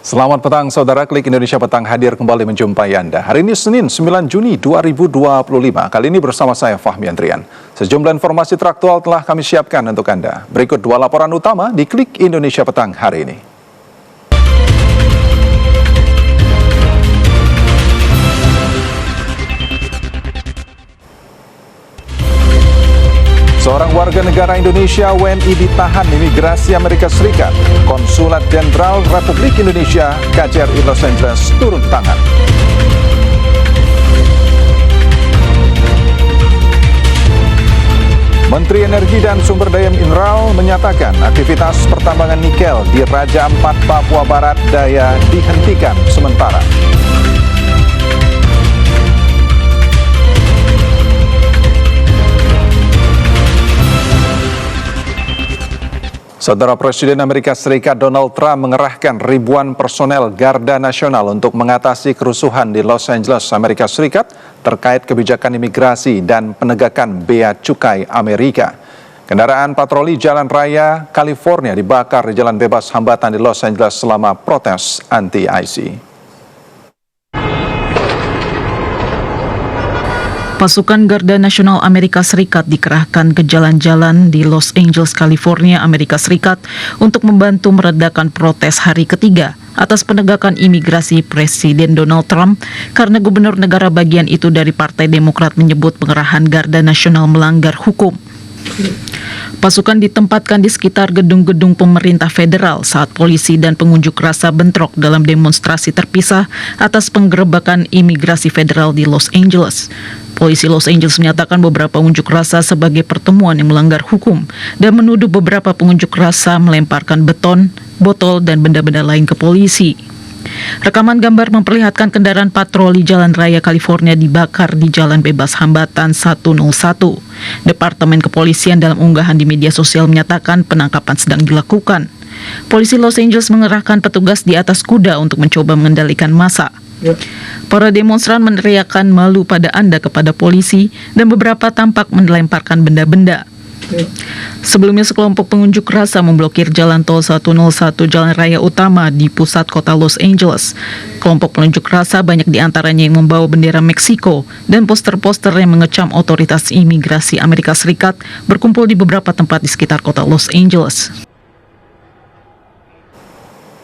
Selamat petang saudara, Klik Indonesia Petang hadir kembali menjumpai Anda. Hari ini Senin 9 Juni 2025, kali ini bersama saya Fahmi Andrian. Sejumlah informasi teraktual telah kami siapkan untuk Anda. Berikut dua laporan utama di Klik Indonesia Petang hari ini. Seorang warga negara Indonesia WNI ditahan imigrasi Amerika Serikat. Konsulat Jenderal Republik Indonesia KJRI Los Angeles turun tangan. Menteri Energi dan Sumber Daya Mineral menyatakan aktivitas pertambangan nikel di Raja Ampat, Papua Barat Daya dihentikan sementara. Saudara, Presiden Amerika Serikat Donald Trump mengerahkan ribuan personel Garda Nasional untuk mengatasi kerusuhan di Los Angeles, Amerika Serikat terkait kebijakan imigrasi dan penegakan bea cukai Amerika. Kendaraan patroli Jalan Raya California dibakar di Jalan Bebas Hambatan di Los Angeles selama protes anti-IC. Pasukan Garda Nasional Amerika Serikat dikerahkan ke jalan-jalan di Los Angeles, California, Amerika Serikat untuk membantu meredakan protes hari ketiga atas penegakan imigrasi Presiden Donald Trump karena gubernur negara bagian itu dari Partai Demokrat menyebut pengerahan Garda Nasional melanggar hukum. Pasukan ditempatkan di sekitar gedung-gedung pemerintah federal saat polisi dan pengunjuk rasa bentrok dalam demonstrasi terpisah atas penggerebekan imigrasi federal di Los Angeles. Polisi Los Angeles menyatakan beberapa unjuk rasa sebagai pertemuan yang melanggar hukum dan menuduh beberapa pengunjuk rasa melemparkan beton, botol, dan benda-benda lain ke polisi. Rekaman gambar memperlihatkan kendaraan patroli Jalan Raya California dibakar di Jalan Bebas Hambatan 101. Departemen Kepolisian dalam unggahan di media sosial menyatakan penangkapan sedang dilakukan. Polisi Los Angeles mengerahkan petugas di atas kuda untuk mencoba mengendalikan massa. Para demonstran meneriakkan malu pada Anda kepada polisi dan beberapa tampak melemparkan benda-benda. Sebelumnya sekelompok pengunjuk rasa memblokir Jalan Tol 101 Jalan Raya Utama di pusat kota Los Angeles. Kelompok pengunjuk rasa banyak diantaranya yang membawa bendera Meksiko dan poster-poster yang mengecam otoritas imigrasi Amerika Serikat berkumpul di beberapa tempat di sekitar kota Los Angeles.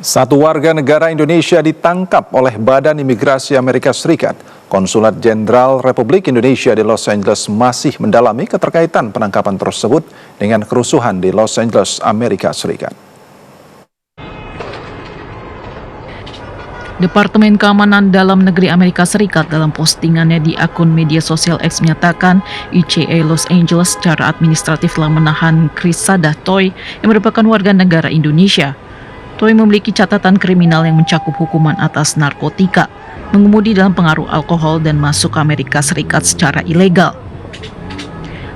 Satu warga negara Indonesia ditangkap oleh Badan Imigrasi Amerika Serikat. Konsulat Jenderal Republik Indonesia di Los Angeles masih mendalami keterkaitan penangkapan tersebut dengan kerusuhan di Los Angeles, Amerika Serikat. Departemen Keamanan Dalam Negeri Amerika Serikat dalam postingannya di akun media sosial X menyatakan ICE Los Angeles secara administratif telah menahan Chris Sadah Toy yang merupakan warga negara Indonesia. Toy memiliki catatan kriminal yang mencakup hukuman atas narkotika, mengemudi dalam pengaruh alkohol, dan masuk ke Amerika Serikat secara ilegal.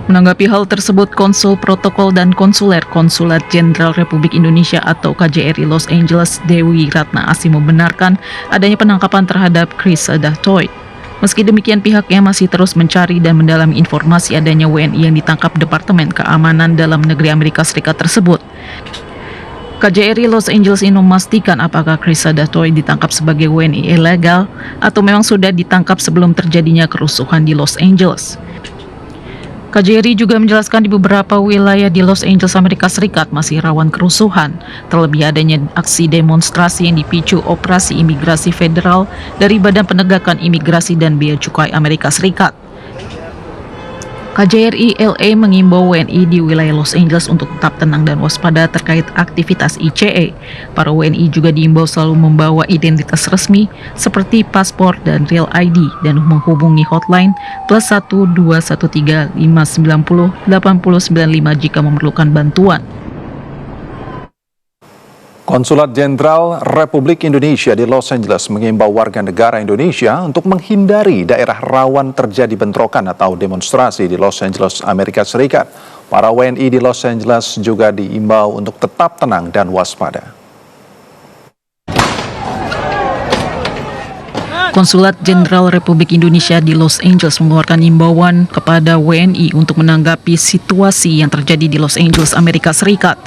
Menanggapi hal tersebut, Konsul Protokol dan Konsuler Konsulat Jenderal Republik Indonesia atau KJRI Los Angeles, Dewi Ratna Asih, membenarkan adanya penangkapan terhadap Chris Sadah Toy. Meski demikian, pihaknya masih terus mencari dan mendalami informasi adanya WNI yang ditangkap Departemen Keamanan Dalam Negeri Amerika Serikat tersebut. KJRI Los Angeles ini memastikan apakah Chris Sadah Toy ditangkap sebagai WNI ilegal atau memang sudah ditangkap sebelum terjadinya kerusuhan di Los Angeles. KJRI juga menjelaskan di beberapa wilayah di Los Angeles, Amerika Serikat masih rawan kerusuhan, terlebih adanya aksi demonstrasi yang dipicu operasi imigrasi federal dari Badan Penegakan Imigrasi dan Bea Cukai Amerika Serikat. KJRI LA mengimbau WNI di wilayah Los Angeles untuk tetap tenang dan waspada terkait aktivitas ICE. Para WNI juga diimbau selalu membawa identitas resmi seperti paspor dan Real ID dan menghubungi hotline +1 213 590 8095 jika memerlukan bantuan. Konsulat Jenderal Republik Indonesia di Los Angeles mengimbau warga negara Indonesia untuk menghindari daerah rawan terjadi bentrokan atau demonstrasi di Los Angeles, Amerika Serikat. Para WNI di Los Angeles juga diimbau untuk tetap tenang dan waspada. Konsulat Jenderal Republik Indonesia di Los Angeles mengeluarkan imbauan kepada WNI untuk menanggapi situasi yang terjadi di Los Angeles, Amerika Serikat.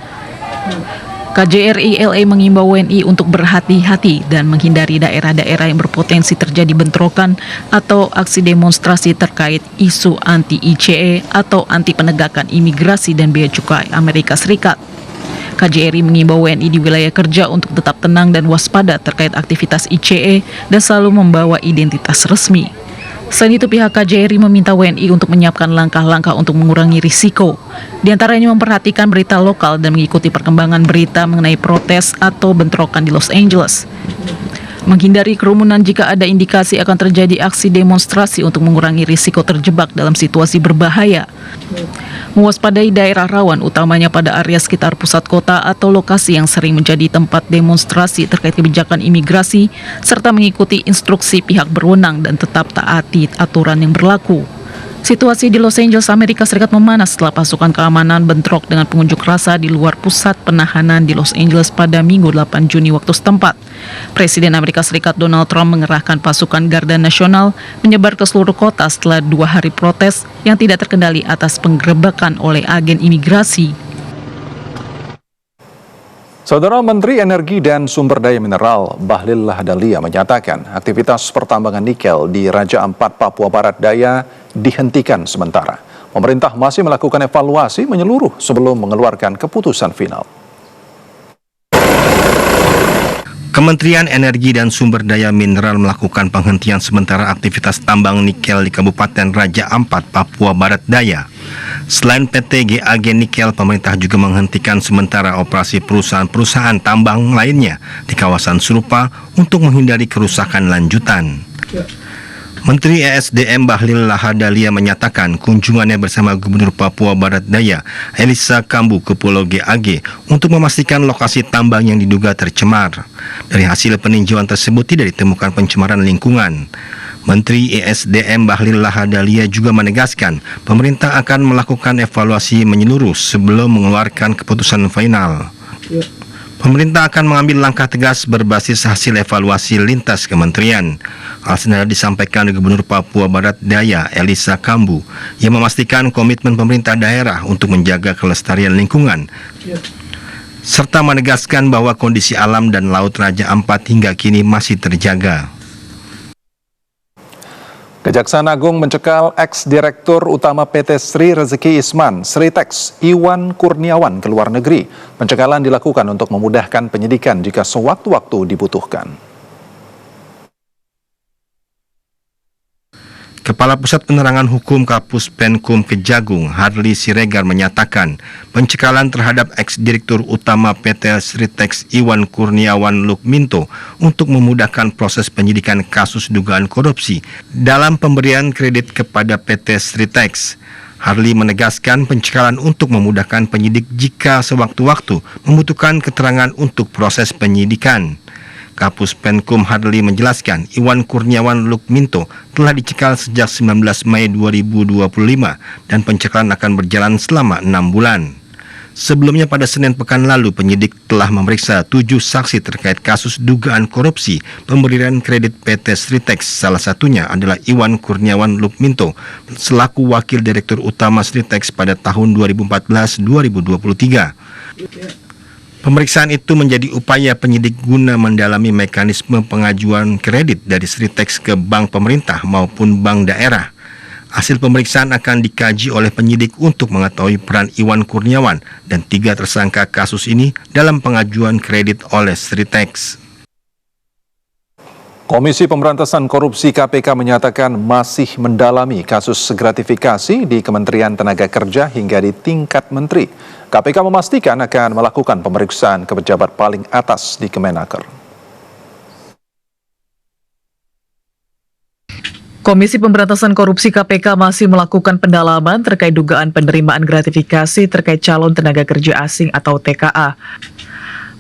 KJRI LA mengimbau WNI untuk berhati-hati dan menghindari daerah-daerah yang berpotensi terjadi bentrokan atau aksi demonstrasi terkait isu anti-ICE atau anti penegakan imigrasi dan bea cukai Amerika Serikat. KJRI mengimbau WNI di wilayah kerja untuk tetap tenang dan waspada terkait aktivitas ICE dan selalu membawa identitas resmi. Selain itu, pihak KJRI meminta WNI untuk menyiapkan langkah-langkah untuk mengurangi risiko. Di antaranya memperhatikan berita lokal dan mengikuti perkembangan berita mengenai protes atau bentrokan di Los Angeles. Menghindari kerumunan jika ada indikasi akan terjadi aksi demonstrasi untuk mengurangi risiko terjebak dalam situasi berbahaya. Mewaspadai daerah rawan, utamanya pada area sekitar pusat kota atau lokasi yang sering menjadi tempat demonstrasi terkait kebijakan imigrasi, serta mengikuti instruksi pihak berwenang dan tetap taati aturan yang berlaku. Situasi di Los Angeles, Amerika Serikat memanas setelah pasukan keamanan bentrok dengan pengunjuk rasa di luar pusat penahanan di Los Angeles pada Minggu 8 Juni waktu setempat. Presiden Amerika Serikat Donald Trump mengerahkan pasukan Garda Nasional menyebar ke seluruh kota setelah 2 hari protes yang tidak terkendali atas penggerebekan oleh agen imigrasi. Saudara Menteri Energi dan Sumber Daya Mineral Bahlil Lahadalia menyatakan aktivitas pertambangan nikel di Raja Ampat, Papua Barat Daya dihentikan sementara. Pemerintah masih melakukan evaluasi menyeluruh sebelum mengeluarkan keputusan final. Kementerian Energi dan Sumber Daya Mineral melakukan penghentian sementara aktivitas tambang nikel di Kabupaten Raja Ampat, Papua Barat Daya. Selain PT GAG Nikel, pemerintah juga menghentikan sementara operasi perusahaan-perusahaan tambang lainnya di kawasan serupa untuk menghindari kerusakan lanjutan. Menteri ESDM Bahlil Lahadalia menyatakan kunjungannya bersama Gubernur Papua Barat Daya, Elisa Kambu, ke Pulau GAG untuk memastikan lokasi tambang yang diduga tercemar. Dari hasil peninjauan tersebut tidak ditemukan pencemaran lingkungan. Menteri ESDM Bahlil Lahadalia juga menegaskan pemerintah akan melakukan evaluasi menyeluruh sebelum mengeluarkan keputusan final. Pemerintah akan mengambil langkah tegas berbasis hasil evaluasi lintas kementerian. Hal senada disampaikan Gubernur Papua Barat Daya, Elisa Kambu, yang memastikan komitmen pemerintah daerah untuk menjaga kelestarian lingkungan, serta menegaskan bahwa kondisi alam dan laut Raja Ampat hingga kini masih terjaga. Kejaksaan Agung mencekal ex-direktur utama PT Sri Rezeki Isman, Sritex, Iwan Kurniawan ke luar negeri. Pencekalan dilakukan untuk memudahkan penyidikan jika sewaktu-waktu dibutuhkan. Kepala Pusat Penerangan Hukum Kapus Penkum Kejagung, Harli Siregar, menyatakan pencekalan terhadap ex-direktur utama PT Sritex Iwan Kurniawan Lukminto untuk memudahkan proses penyidikan kasus dugaan korupsi dalam pemberian kredit kepada PT Sritex. Harli menegaskan pencekalan untuk memudahkan penyidik jika sewaktu-waktu membutuhkan keterangan untuk proses penyidikan. Kapus Penkum Harli menjelaskan Iwan Kurniawan Lukminto telah dicekal sejak 19 Mei 2025 dan pencekalan akan berjalan selama 6 bulan. Sebelumnya pada Senin pekan lalu penyidik telah memeriksa 7 saksi terkait kasus dugaan korupsi pemberian kredit PT Sritex. Salah satunya adalah Iwan Kurniawan Lukminto selaku Wakil Direktur Utama Sritex pada tahun 2014-2023. Pemeriksaan itu menjadi upaya penyidik guna mendalami mekanisme pengajuan kredit dari Sritex ke bank pemerintah maupun bank daerah. Hasil pemeriksaan akan dikaji oleh penyidik untuk mengetahui peran Iwan Kurniawan dan 3 tersangka kasus ini dalam pengajuan kredit oleh Sritex. Komisi Pemberantasan Korupsi KPK menyatakan masih mendalami kasus gratifikasi di Kementerian Tenaga Kerja hingga di tingkat menteri. KPK memastikan akan melakukan pemeriksaan ke pejabat paling atas di Kemenaker. Komisi Pemberantasan Korupsi KPK masih melakukan pendalaman terkait dugaan penerimaan gratifikasi terkait calon tenaga kerja asing atau TKA.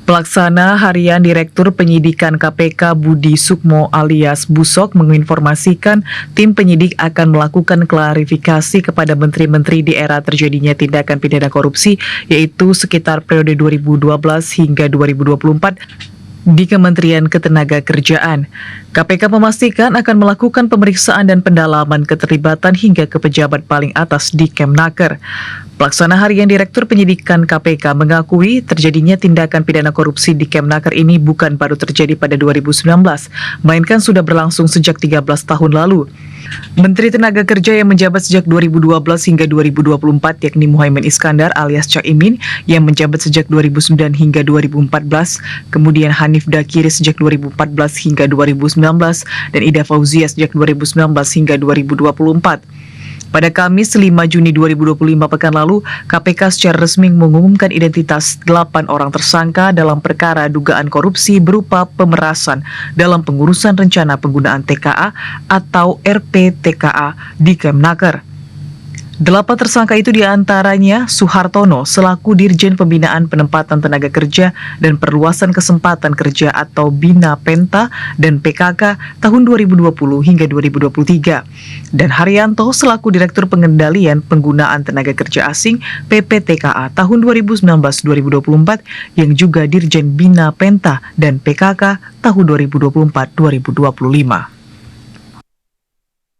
Pelaksana Harian Direktur Penyidikan KPK Budi Sukmo alias Busok menginformasikan tim penyidik akan melakukan klarifikasi kepada menteri-menteri di era terjadinya tindakan pidana korupsi, yaitu sekitar periode 2012 hingga 2024, di Kementerian Ketenagakerjaan. KPK memastikan akan melakukan pemeriksaan dan pendalaman keterlibatan hingga ke pejabat paling atas di Kemnaker. Pelaksana Harian Direktur Penyidikan KPK mengakui terjadinya tindakan pidana korupsi di Kemnaker ini bukan baru terjadi pada 2019, melainkan sudah berlangsung sejak 13 tahun lalu. Menteri Tenaga Kerja yang menjabat sejak 2012 hingga 2024 yakni Muhaimin Iskandar alias Cak Imin yang menjabat sejak 2009 hingga 2014, kemudian Hanif Dakiri sejak 2014 hingga 2019, dan Ida Fauzia sejak 2019 hingga 2024. Pada Kamis 5 Juni 2025 pekan lalu, KPK secara resmi mengumumkan identitas 8 orang tersangka dalam perkara dugaan korupsi berupa pemerasan dalam pengurusan rencana penggunaan TKA atau RPTKA di Kemnaker. 8 tersangka itu diantaranya Suhartono selaku Dirjen Pembinaan Penempatan Tenaga Kerja dan Perluasan Kesempatan Kerja atau Bina Penta dan PKK tahun 2020 hingga 2023, dan Haryanto selaku Direktur Pengendalian Penggunaan Tenaga Kerja Asing PPTKA tahun 2019-2024 yang juga Dirjen Bina Penta dan PKK tahun 2024-2025.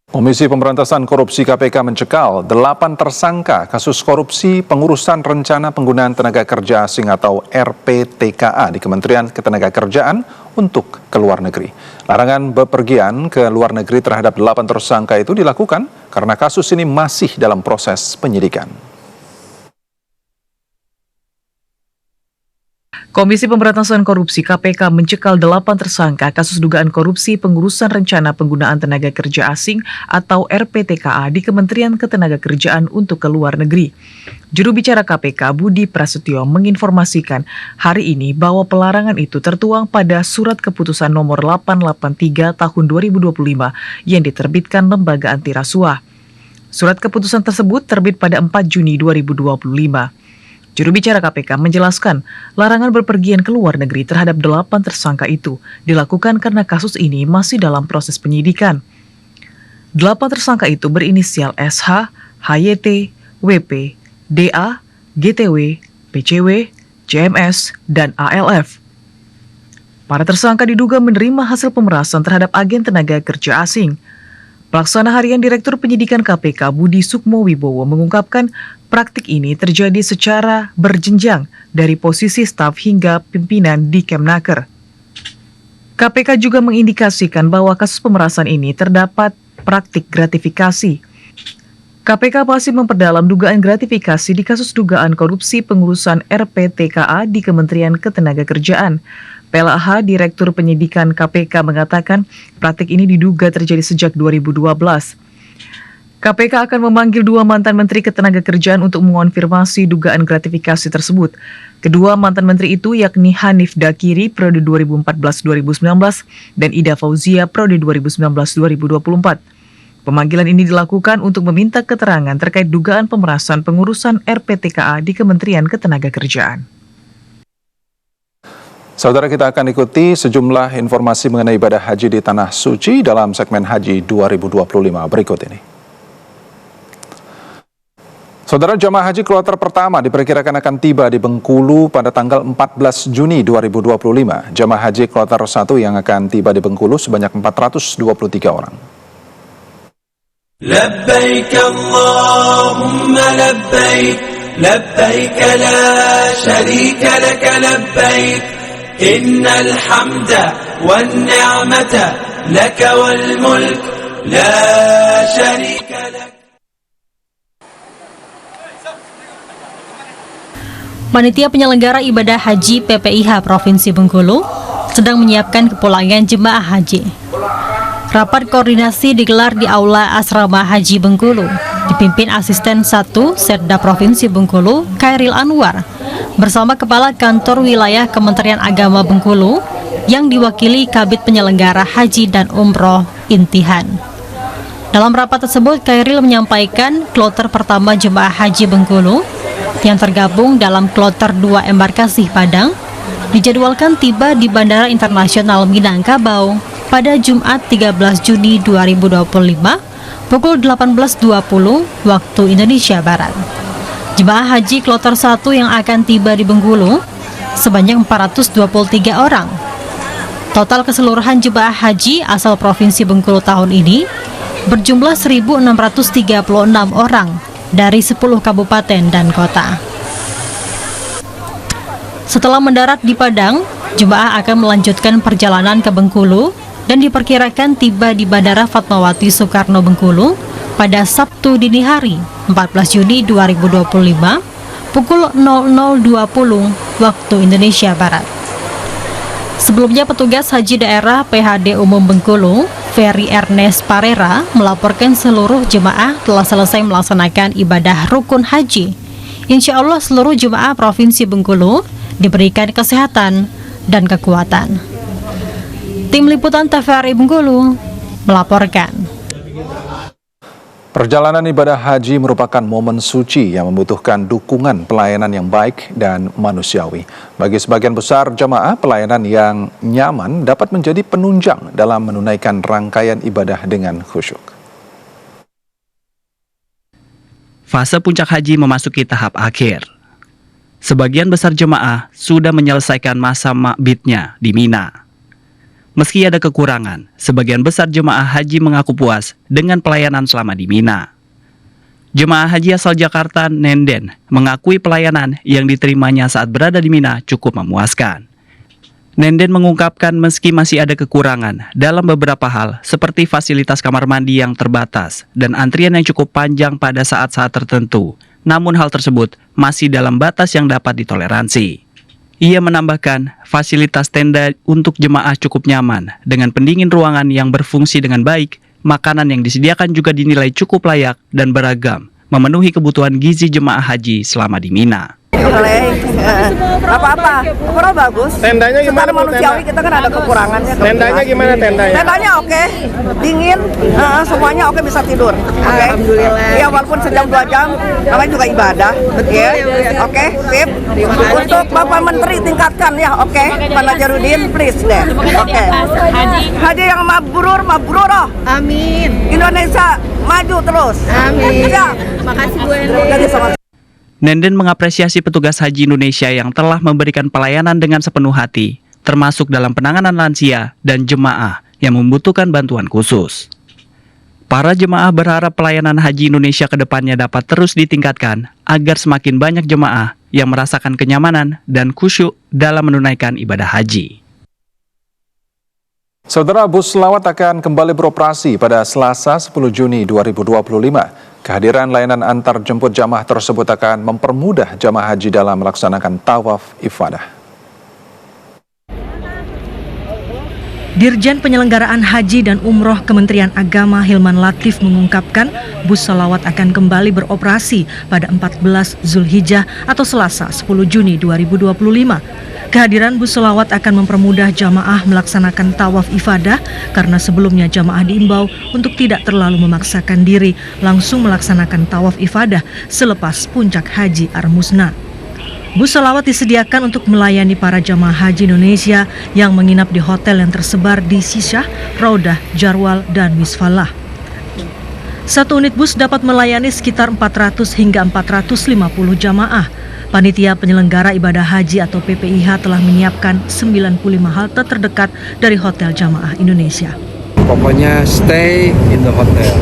Komisi Pemberantasan Korupsi KPK mencekal 8 tersangka kasus korupsi pengurusan rencana penggunaan tenaga kerja asing atau RPTKA di Kementerian Ketenagakerjaan untuk ke luar negeri. Larangan bepergian ke luar negeri terhadap 8 tersangka itu dilakukan karena kasus ini masih dalam proses penyidikan. Komisi Pemberantasan Korupsi KPK mencekal 8 tersangka kasus dugaan korupsi pengurusan rencana penggunaan tenaga kerja asing atau RPTKA di Kementerian Ketenagakerjaan untuk ke luar negeri. Juru bicara KPK Budi Prasetyo menginformasikan hari ini bahwa pelarangan itu tertuang pada Surat Keputusan Nomor 883 Tahun 2025 yang diterbitkan Lembaga Anti Rasuah. Surat keputusan tersebut terbit pada 4 Juni 2025. Juru bicara KPK menjelaskan, larangan berpergian ke luar negeri terhadap 8 tersangka itu dilakukan karena kasus ini masih dalam proses penyidikan. 8 tersangka itu berinisial SH, HYT, WP, DA, GTW, PCW, CMS, dan ALF. Para tersangka diduga menerima hasil pemerasan terhadap agen tenaga kerja asing. Pelaksana Harian Direktur Penyidikan KPK Budi Sukmo Wibowo mengungkapkan praktik ini terjadi secara berjenjang dari posisi staf hingga pimpinan di Kemnaker. KPK juga mengindikasikan bahwa kasus pemerasan ini terdapat praktik gratifikasi. KPK masih memperdalam dugaan gratifikasi di kasus dugaan korupsi pengurusan RPTKA di Kementerian Ketenagakerjaan. PLH Direktur Penyidikan KPK mengatakan praktik ini diduga terjadi sejak 2012. KPK akan memanggil 2 mantan Menteri Ketenagakerjaan untuk mengonfirmasi dugaan gratifikasi tersebut. Kedua mantan menteri itu yakni Hanif Dakiri periode 2014-2019 dan Ida Fauzia periode 2019-2024. Pemanggilan ini dilakukan untuk meminta keterangan terkait dugaan pemerasan pengurusan RPTKA di Kementerian Ketenagakerjaan. Saudara, kita akan ikuti sejumlah informasi mengenai ibadah haji di Tanah Suci dalam segmen Haji 2025 berikut ini. Saudara, jemaah haji kloter pertama diperkirakan akan tiba di Bengkulu pada tanggal 14 Juni 2025. Jemaah haji kloter 1 yang akan tiba di Bengkulu sebanyak 423 orang. Labbaik Allahumma labbaik, labbaik la syarika laka labbaik. Innal hamda wan ni'mata laka wal mulk la syarika lak. Panitia penyelenggara ibadah haji PPIH Provinsi Bengkulu sedang menyiapkan kepulangan jemaah haji. Rapat koordinasi digelar di Aula Asrama Haji Bengkulu, dipimpin Asisten 1 Setda Provinsi Bengkulu, Khairil Anwar, bersama Kepala Kantor Wilayah Kementerian Agama Bengkulu yang diwakili Kabid Penyelenggara Haji dan Umroh Intihan. Dalam rapat tersebut, Khairil menyampaikan kloter pertama jemaah haji Bengkulu yang tergabung dalam kloter 2 embarkasi Padang dijadwalkan tiba di Bandara Internasional Minangkabau pada Jumat 13 Juni 2025 pukul 18.20 waktu Indonesia Barat. Jemaah haji kloter 1 yang akan tiba di Bengkulu sebanyak 423 orang Total keseluruhan jemaah haji asal Provinsi Bengkulu tahun ini berjumlah 1.636 orang dari 10 kabupaten dan kota. Setelah mendarat di Padang, jemaah akan melanjutkan perjalanan ke Bengkulu dan diperkirakan tiba di Bandara Fatmawati Soekarno Bengkulu pada Sabtu dini hari 14 Juni 2025 pukul 00.20 waktu Indonesia Barat. Sebelumnya petugas haji daerah PHD Umum Bengkulu, Ferry Ernest Parera, melaporkan seluruh jemaah telah selesai melaksanakan ibadah rukun haji. Insya Allah seluruh jemaah Provinsi Bengkulu diberikan kesehatan dan kekuatan. Tim Liputan TVRI Bengkulu melaporkan. Perjalanan ibadah haji merupakan momen suci yang membutuhkan dukungan pelayanan yang baik dan manusiawi. Bagi sebagian besar jamaah, pelayanan yang nyaman dapat menjadi penunjang dalam menunaikan rangkaian ibadah dengan khusyuk. Fase puncak haji memasuki tahap akhir. Sebagian besar jemaah sudah menyelesaikan masa mabitnya di Mina. Meski ada kekurangan, sebagian besar jemaah haji mengaku puas dengan pelayanan selama di Mina. Jemaah haji asal Jakarta, Nenden, mengakui pelayanan yang diterimanya saat berada di Mina cukup memuaskan. Nenden mengungkapkan meski masih ada kekurangan dalam beberapa hal seperti fasilitas kamar mandi yang terbatas dan antrian yang cukup panjang pada saat-saat tertentu, namun hal tersebut masih dalam batas yang dapat ditoleransi. Ia menambahkan, fasilitas tenda untuk jemaah cukup nyaman, dengan pendingin ruangan yang berfungsi dengan baik, makanan yang disediakan juga dinilai cukup layak dan beragam, memenuhi kebutuhan gizi jemaah haji selama di Mina. Apa-apa, overall bagus. Tendanya gimana? Secara manusiawi kita kan ada kekurangannya. Tendanya gimana tendanya? Tendanya oke, dingin, semuanya oke, bisa tidur. Oke. Alhamdulillah. Iya, walaupun sejam 2 jam, namanya juga ibadah. Betul. Oke, sip. Untuk Bapak Menteri tingkatkan ya, oke. Pak Najarudin, please deh. Oke. Haji yang mabrur, oh. Amin. Indonesia maju terus. Amin. Ya. Makasih Bu Ende. Jadi sama. Nenden mengapresiasi petugas haji Indonesia yang telah memberikan pelayanan dengan sepenuh hati, termasuk dalam penanganan lansia dan jemaah yang membutuhkan bantuan khusus. Para jemaah berharap pelayanan haji Indonesia ke depannya dapat terus ditingkatkan agar semakin banyak jemaah yang merasakan kenyamanan dan khusyuk dalam menunaikan ibadah haji. Saudara, bus selawat akan kembali beroperasi pada Selasa 10 Juni 2025. Kehadiran layanan antar jemput jamaah tersebut akan mempermudah jamaah haji dalam melaksanakan tawaf ifadah. Dirjen Penyelenggaraan Haji dan Umroh Kementerian Agama Hilman Latif mengungkapkan bus selawat akan kembali beroperasi pada 14 Zulhijjah atau Selasa 10 Juni 2025. Kehadiran bus selawat akan mempermudah jamaah melaksanakan tawaf ifadah karena sebelumnya jamaah diimbau untuk tidak terlalu memaksakan diri langsung melaksanakan tawaf ifadah selepas puncak haji Ar-Musna. Bus selawat disediakan untuk melayani para jamaah haji Indonesia yang menginap di hotel yang tersebar di Sisyah, Raudah, Jarwal, dan Misfalah. Satu unit bus dapat melayani sekitar 400 hingga 450 jamaah. Panitia Penyelenggara Ibadah Haji atau PPIH telah menyiapkan 95 halte terdekat dari Hotel Jamaah Indonesia. Pokoknya stay in the hotel.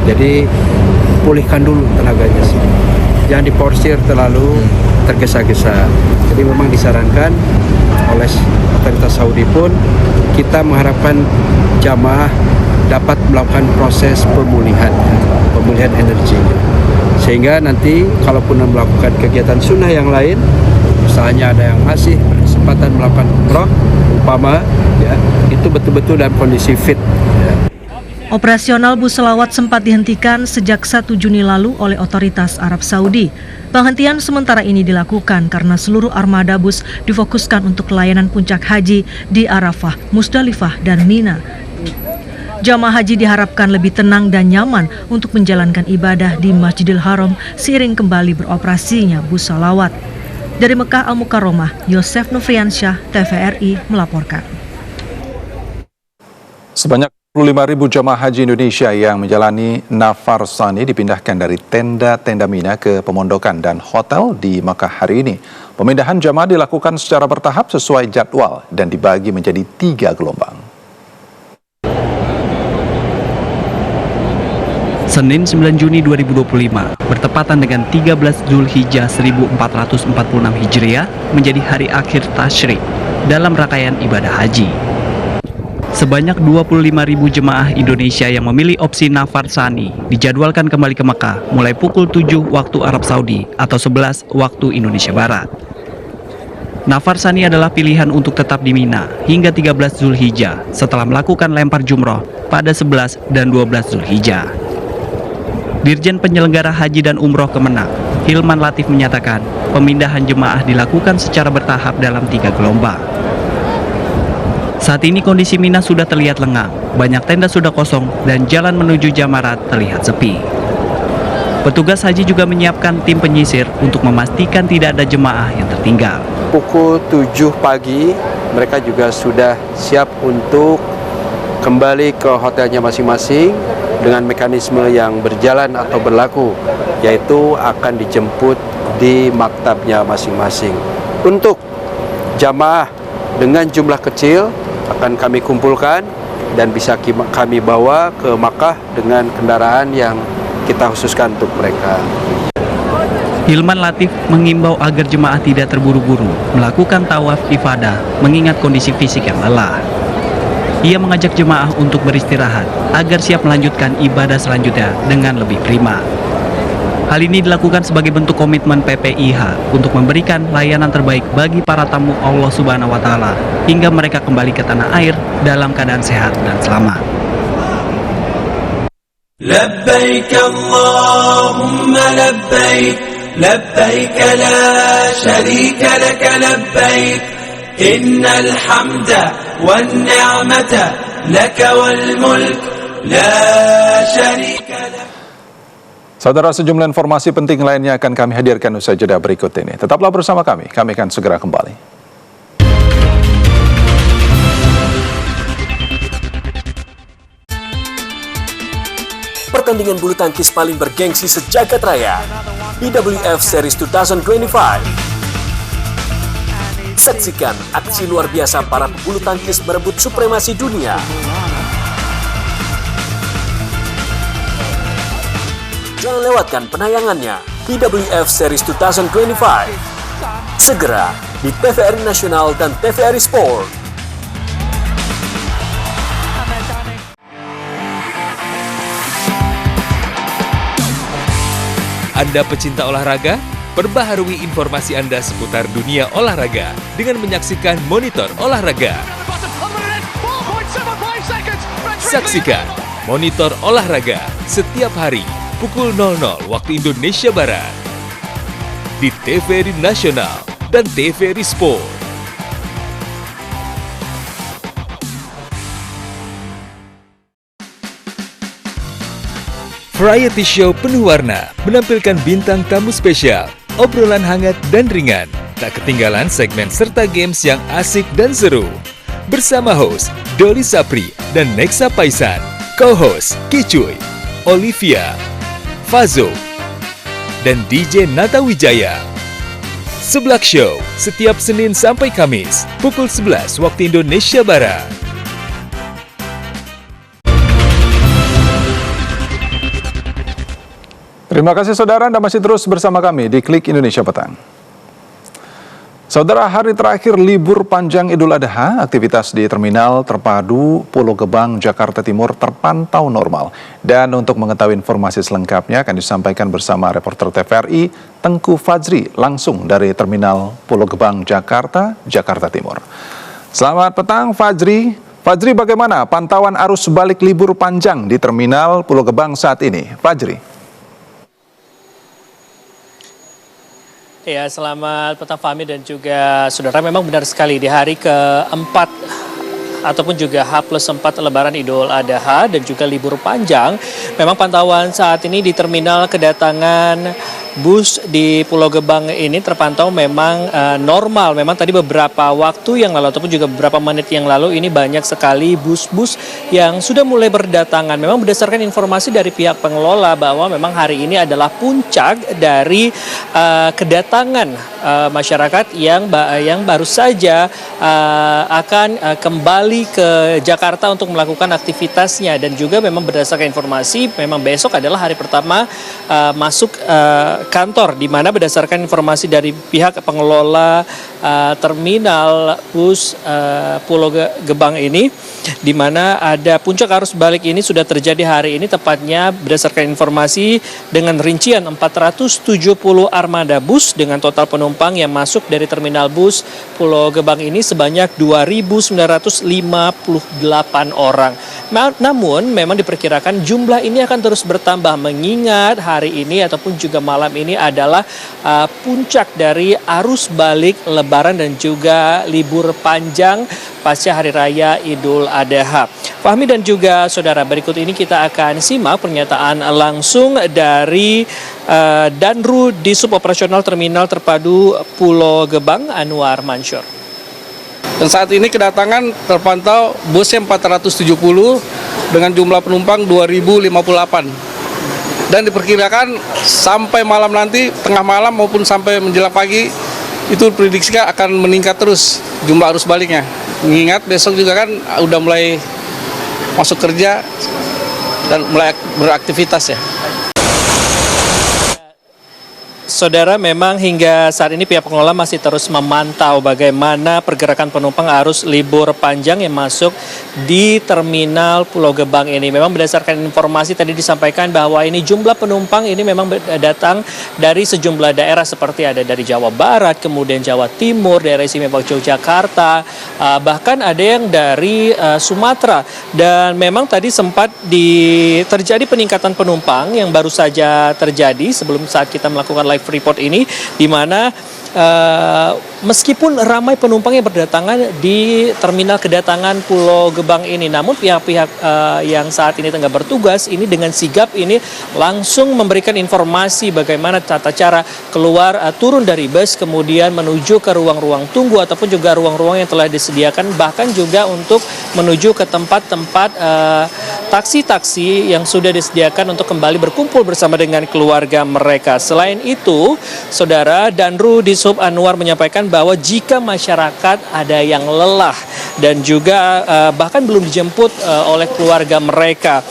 Jadi pulihkan dulu tenaganya sih. Jangan diporsir terlalu tergesa-gesa. Jadi memang disarankan oleh otoritas Saudi pun kita mengharapkan jamaah dapat melakukan proses pemulihan energinya. Sehingga nanti kalaupun melakukan kegiatan sunnah yang lain, misalnya ada yang masih berkesempatan melakukan umroh, umpama ya, itu betul-betul dalam kondisi fit. Ya. Operasional bus selawat sempat dihentikan sejak 1 Juni lalu oleh otoritas Arab Saudi. Penghentian sementara ini dilakukan karena seluruh armada bus difokuskan untuk layanan puncak haji di Arafah, Musdalifah, dan Mina. Jamaah haji diharapkan lebih tenang dan nyaman untuk menjalankan ibadah di Masjidil Haram seiring kembali beroperasinya bus salawat. Dari Mekah Al-Mukarramah, Yosef Nufriansyah, TVRI melaporkan. Sebanyak 25.000 jamaah haji Indonesia yang menjalani nafar sani dipindahkan dari tenda-tenda Mina ke pemondokan dan hotel di Makkah hari ini. Pemindahan jamaah dilakukan secara bertahap sesuai jadwal dan dibagi menjadi 3 gelombang. Senin 9 Juni 2025 bertepatan dengan 13 Zulhijjah 1446 Hijriah menjadi hari akhir tasyrik dalam rangkaian ibadah haji. Sebanyak 25.000 jemaah Indonesia yang memilih opsi nafar tsani dijadwalkan kembali ke Mekah mulai pukul 7 waktu Arab Saudi atau 11 waktu Indonesia Barat. Nafar tsani adalah pilihan untuk tetap di Mina hingga 13 Zulhijjah setelah melakukan lempar jumroh pada 11 dan 12 Zulhijjah. Dirjen Penyelenggara Haji dan Umroh Kemenak, Hilman Latif menyatakan pemindahan jemaah dilakukan secara bertahap dalam 3 gelombang. Saat ini kondisi Mina sudah terlihat lengang, banyak tenda sudah kosong dan jalan menuju Jamarat terlihat sepi. Petugas haji juga menyiapkan tim penyisir untuk memastikan tidak ada jemaah yang tertinggal. Pukul 7 pagi mereka juga sudah siap untuk kembali ke hotelnya masing-masing dengan mekanisme yang berjalan atau berlaku, yaitu akan dijemput di maktabnya masing-masing. Untuk jamaah dengan jumlah kecil akan kami kumpulkan dan bisa kami bawa ke Makkah dengan kendaraan yang kita khususkan untuk mereka. Hilman Latif mengimbau agar jemaah tidak terburu-buru melakukan tawaf ifadah mengingat kondisi fisik yang lelah. Ia mengajak jemaah untuk beristirahat agar siap melanjutkan ibadah selanjutnya dengan lebih prima. Hal ini dilakukan sebagai bentuk komitmen PPIH untuk memberikan layanan terbaik bagi para tamu Allah Subhanahu wa Ta'ala hingga mereka kembali ke tanah air dalam keadaan sehat dan selamat. لبيك اللهم لبيك لبيك لا شريك لك لبيك إن الحمد والنعمة لك والملك لا شريك لك. Saudara, sejumlah informasi penting lainnya akan kami hadirkan usai jeda berikut ini. Tetaplah bersama kami akan segera kembali. Pertandingan bulu tangkis paling bergengsi sejagat raya, BWF Series 2025. Saksikan aksi luar biasa para pebulu tangkis merebut supremasi dunia. Jangan lewatkan penayangannya BWF Series 2025. Segera di TVRI Nasional dan TVRI Sport. Anda pecinta olahraga? Perbaharui informasi Anda seputar dunia olahraga dengan menyaksikan Monitor Olahraga. Saksikan Monitor Olahraga setiap hari pukul 00 waktu Indonesia Barat di TVRI Nasional dan TVRI Sport. Variety show penuh warna menampilkan bintang tamu spesial, obrolan hangat dan ringan. Tak ketinggalan segmen serta games yang asik dan seru. Bersama host Doli Sapri dan Nexa Paisan, co-host Kicuy, Olivia, Fazo, dan DJ Nata Wijaya. Seblak Show setiap Senin sampai Kamis pukul 11 waktu Indonesia Barat. Terima kasih saudara, Anda masih terus bersama kami di Klik Indonesia Petang. Saudara, hari terakhir libur panjang Idul Adha, aktivitas di Terminal Terpadu Pulau Gebang, Jakarta Timur terpantau normal. Dan untuk mengetahui informasi selengkapnya akan disampaikan bersama reporter TVRI Tengku Fajri langsung dari Terminal Pulau Gebang, Jakarta Timur. Selamat petang Fajri. Fajri, bagaimana pantauan arus balik libur panjang di Terminal Pulau Gebang saat ini? Fajri. Ya, selamat petang Fahmi dan juga saudara. Memang benar sekali di hari keempat ataupun juga H+4 Lebaran Idul Adha dan juga libur panjang, memang pantauan saat ini di terminal kedatangan bus di Pulau Gebang ini terpantau memang normal. Memang tadi beberapa waktu yang lalu ataupun juga beberapa menit yang lalu ini banyak sekali bus-bus yang sudah mulai berdatangan. Memang berdasarkan informasi dari pihak pengelola bahwa memang hari ini adalah puncak dari kedatangan masyarakat yang baru saja akan kembali ke Jakarta untuk melakukan aktivitasnya. Dan juga memang berdasarkan informasi memang besok adalah hari pertama masuk kantor, di mana berdasarkan informasi dari pihak pengelola terminal bus Pulau Gebang ini, di mana ada puncak arus balik ini sudah terjadi hari ini, tepatnya berdasarkan informasi dengan rincian 470 armada bus dengan total penumpang yang masuk dari terminal bus Pulau Gebang ini sebanyak 2.958 orang. Namun memang diperkirakan jumlah ini akan terus bertambah mengingat hari ini ataupun juga malam ini adalah puncak dari arus balik Lebaran dan juga libur panjang pasca Hari Raya Idul Adha. Fahmi dan juga saudara, berikut ini kita akan simak pernyataan langsung dari Danru di Suboperasional Terminal Terpadu Pulau Gebang, Anwar Mansyur. Dan saat ini kedatangan terpantau busnya 470 dengan jumlah penumpang 2058. Dan diperkirakan sampai malam nanti, tengah malam maupun sampai menjelang pagi, itu prediksinya akan meningkat terus jumlah arus baliknya. Mengingat besok juga kan udah mulai masuk kerja dan mulai beraktivitas ya. Saudara, memang hingga saat ini pihak pengelola masih terus memantau bagaimana pergerakan penumpang arus libur panjang yang masuk di terminal Pulau Gebang ini. Memang berdasarkan informasi tadi disampaikan bahwa ini jumlah penumpang ini memang datang dari sejumlah daerah seperti ada dari Jawa Barat, kemudian Jawa Timur, daerah istimewa Yogyakarta, bahkan ada yang dari Sumatera. Dan memang tadi sempat terjadi peningkatan penumpang yang baru saja terjadi sebelum saat kita melakukan live report ini, di mana meskipun ramai penumpang yang berdatangan di terminal kedatangan Pulau Gebang ini, namun pihak-pihak yang saat ini tengah bertugas ini dengan sigap ini langsung memberikan informasi bagaimana tata cara keluar turun dari bus, kemudian menuju ke ruang-ruang tunggu ataupun juga ruang-ruang yang telah disediakan, bahkan juga untuk menuju ke tempat-tempat taksi-taksi yang sudah disediakan untuk kembali berkumpul bersama dengan keluarga mereka. Selain itu, saudara, Danru di Sub Anwar menyampaikan bahwa jika masyarakat ada yang lelah dan juga bahkan belum dijemput oleh keluarga mereka,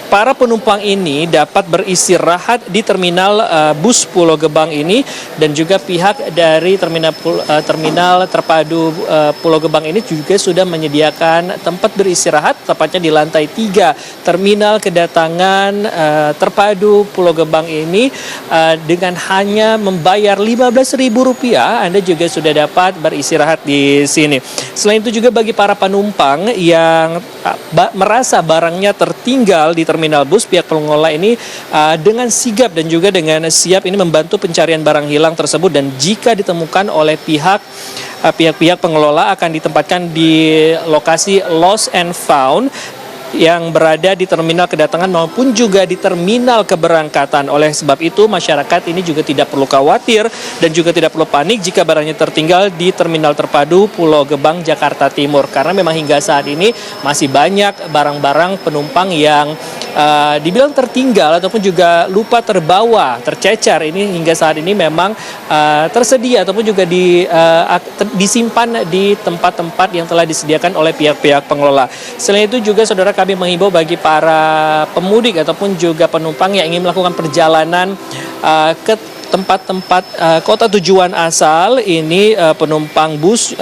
para penumpang ini dapat beristirahat di terminal bus Pulau Gebang ini, dan juga pihak dari terminal terpadu Pulau Gebang ini juga sudah menyediakan tempat beristirahat tepatnya di lantai 3 terminal kedatangan terpadu Pulau Gebang ini. Dengan hanya membayar Rp15.000 Anda juga sudah dapat beristirahat di sini. Selain itu juga bagi para penumpang yang merasa barangnya tertinggal di terminal bus, pihak pengelola ini dengan sigap dan juga dengan siap ini membantu pencarian barang hilang tersebut, dan jika ditemukan oleh pihak pengelola akan ditempatkan di lokasi lost and found yang berada di terminal kedatangan maupun juga di terminal keberangkatan. Oleh sebab itu masyarakat ini juga tidak perlu khawatir dan juga tidak perlu panik jika barangnya tertinggal di terminal terpadu Pulau Gebang, Jakarta Timur, karena memang hingga saat ini masih banyak barang-barang penumpang yang dibilang tertinggal ataupun juga lupa terbawa, tercecer. Ini hingga saat ini memang tersedia ataupun juga disimpan di tempat-tempat yang telah disediakan oleh pihak-pihak pengelola. Selain itu juga saudara, kami menghimbau bagi para pemudik ataupun juga penumpang yang ingin melakukan perjalanan ke tempat-tempat kota tujuan asal ini, penumpang bus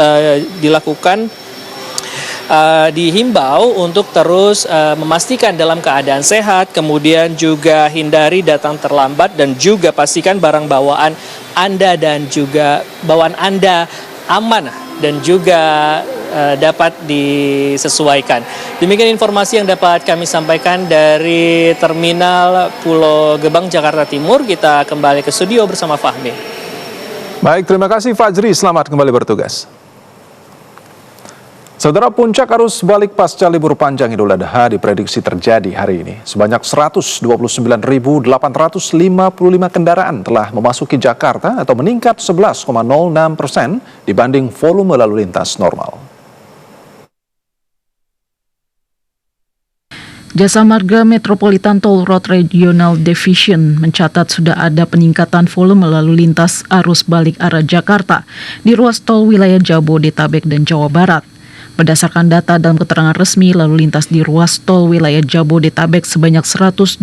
dihimbau untuk terus memastikan dalam keadaan sehat, kemudian juga hindari datang terlambat, dan juga pastikan barang bawaan Anda dan juga bawaan Anda aman dan juga dapat disesuaikan. Demikian informasi yang dapat kami sampaikan dari Terminal Pulau Gebang, Jakarta Timur. Kita kembali ke studio bersama Fahmi. Baik, terima kasih Fajri. Selamat kembali bertugas. Saudara, puncak arus balik pasca libur panjang Idul Adha diprediksi terjadi hari ini. Sebanyak 129.855 kendaraan telah memasuki Jakarta atau meningkat 11,06% dibanding volume lalu lintas normal. Jasa Marga Metropolitan Toll Road Regional Division mencatat sudah ada peningkatan volume lalu lintas arus balik arah Jakarta di ruas tol wilayah Jabodetabek dan Jawa Barat. Berdasarkan data dalam keterangan resmi, lalu lintas di ruas tol wilayah Jabodetabek sebanyak 129.855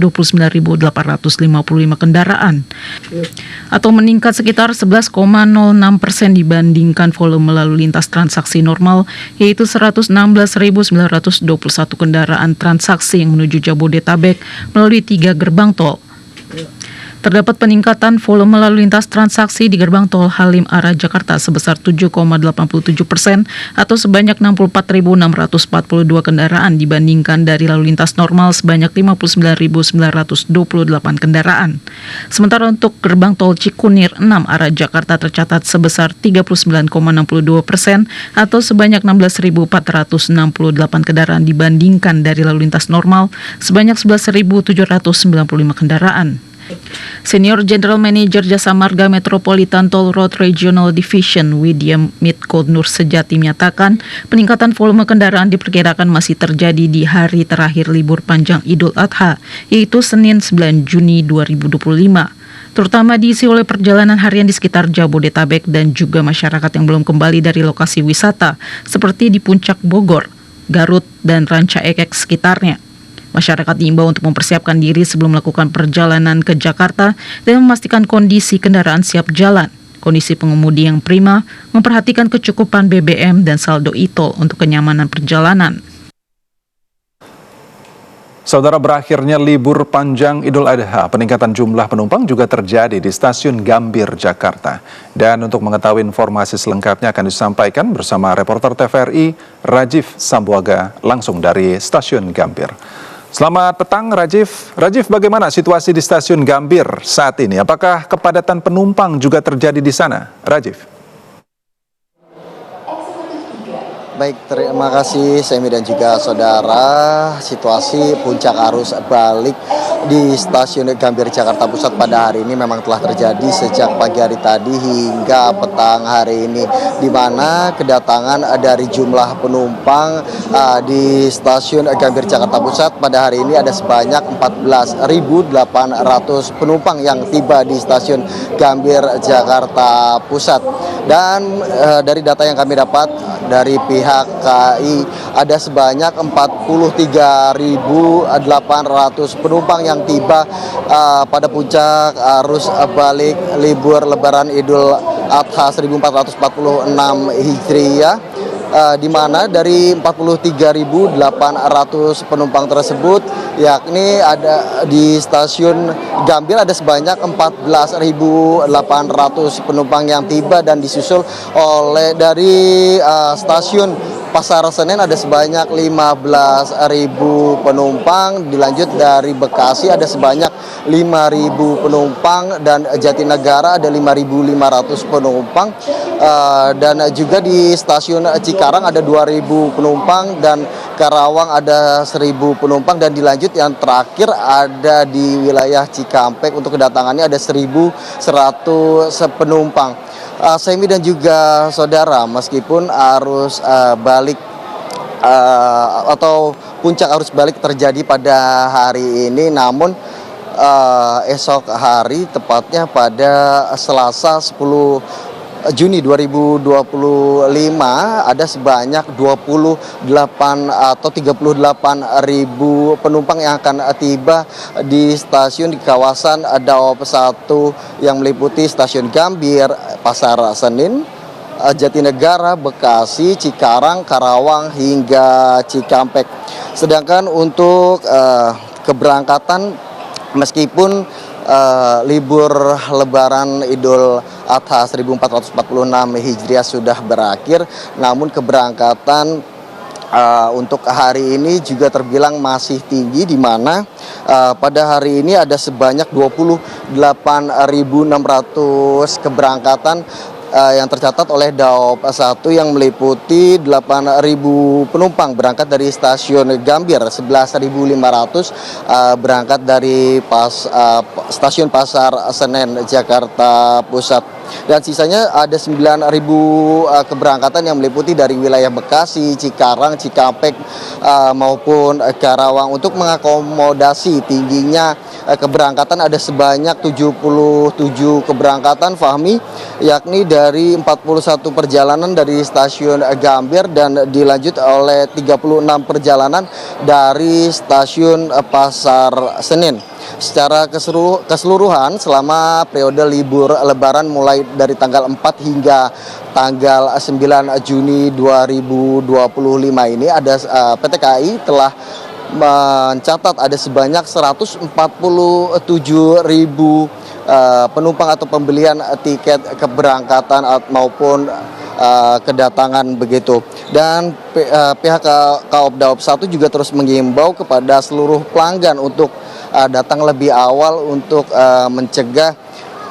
kendaraan atau meningkat sekitar 11,06% dibandingkan volume lalu lintas transaksi normal, yaitu 116.921 kendaraan transaksi yang menuju Jabodetabek melalui 3 gerbang tol. Terdapat peningkatan volume lalu lintas transaksi di gerbang tol Halim arah Jakarta sebesar 7,87% atau sebanyak 64.642 kendaraan dibandingkan dari lalu lintas normal sebanyak 59.928 kendaraan. Sementara untuk gerbang tol Cikunir 6 arah Jakarta tercatat sebesar 39,62% atau sebanyak 16.468 kendaraan dibandingkan dari lalu lintas normal sebanyak 11.795 kendaraan. Senior General Manager Jasa Marga Metropolitan Toll Road Regional Division Widya Mitko Nur Sejati menyatakan peningkatan volume kendaraan diperkirakan masih terjadi di hari terakhir libur panjang Idul Adha, yaitu Senin 9 Juni 2025. Terutama diisi oleh perjalanan harian di sekitar Jabodetabek dan juga masyarakat yang belum kembali dari lokasi wisata seperti di Puncak Bogor, Garut, dan Ranca Ekek sekitarnya. Masyarakat diimbau untuk mempersiapkan diri sebelum melakukan perjalanan ke Jakarta dan memastikan kondisi kendaraan siap jalan, kondisi pengemudi yang prima, memperhatikan kecukupan BBM dan saldo e-tol untuk kenyamanan perjalanan. Saudara, berakhirnya libur panjang Idul Adha, peningkatan jumlah penumpang juga terjadi di stasiun Gambir, Jakarta. Dan untuk mengetahui informasi selengkapnya akan disampaikan bersama reporter TVRI Rajiv Sambuaga langsung dari stasiun Gambir. Selamat petang, Rajiv. Rajiv, bagaimana situasi di stasiun Gambir saat ini? Apakah kepadatan penumpang juga terjadi di sana, Rajiv? Baik, terima kasih Semi dan juga saudara. Situasi puncak arus balik di stasiun Gambir Jakarta Pusat pada hari ini memang telah terjadi sejak pagi hari tadi hingga petang hari ini, di mana kedatangan dari jumlah penumpang di stasiun Gambir Jakarta Pusat pada hari ini ada sebanyak 14.800 penumpang yang tiba di stasiun Gambir Jakarta Pusat. Dan dari data yang kami dapat dari pihak KAI ada sebanyak 43.800 penumpang yang tiba pada puncak arus balik libur Lebaran Idul Adha 1446 Hijriah, di mana dari 43.800 penumpang tersebut, yakni ada di stasiun Gambir ada sebanyak 14.800 penumpang yang tiba, dan disusul oleh dari stasiun Pasar Senen ada sebanyak 15.000 penumpang, dilanjut dari Bekasi ada sebanyak 5.000 penumpang, dan Jatinegara ada 5.500 penumpang, dan juga di stasiun Cikarang ada 2.000 penumpang, dan Karawang ada 1.000 penumpang, dan dilanjut yang terakhir ada di wilayah Cikampek untuk kedatangannya ada 1.100 penumpang. Semi dan juga saudara, meskipun arus balik atau puncak arus balik terjadi pada hari ini, namun esok hari, tepatnya pada Selasa 10 Juni 2025 ada sebanyak 28 atau 38.000 penumpang yang akan tiba di stasiun di kawasan Daop 1 yang meliputi stasiun Gambir, Pasar Senen, Jatinegara, Bekasi, Cikarang, Karawang hingga Cikampek. Sedangkan untuk keberangkatan, meskipun libur Lebaran Idul Adha 1446 Hijriah sudah berakhir, namun keberangkatan untuk hari ini juga terbilang masih tinggi, di mana pada hari ini ada sebanyak 28.600 keberangkatan yang tercatat oleh Daop 1 yang meliputi 8.000 penumpang berangkat dari stasiun Gambir, 11.500 berangkat dari stasiun Pasar Senen Jakarta Pusat. Dan sisanya ada 9.000 keberangkatan yang meliputi dari wilayah Bekasi, Cikarang, Cikampek maupun Karawang. Untuk mengakomodasi tingginya keberangkatan ada sebanyak 77 keberangkatan, Fahmi, yakni dari 41 perjalanan dari stasiun Gambir dan dilanjut oleh 36 perjalanan dari stasiun Pasar Senen. Secara keseluruhan selama periode libur Lebaran mulai dari tanggal 4 hingga tanggal 9 Juni 2025 ini PT KAI telah mencatat ada sebanyak 147.000 penumpang atau pembelian tiket keberangkatan maupun kedatangan begitu. Dan pihak Kaop Daop 1 juga terus mengimbau kepada seluruh pelanggan untuk datang lebih awal untuk mencegah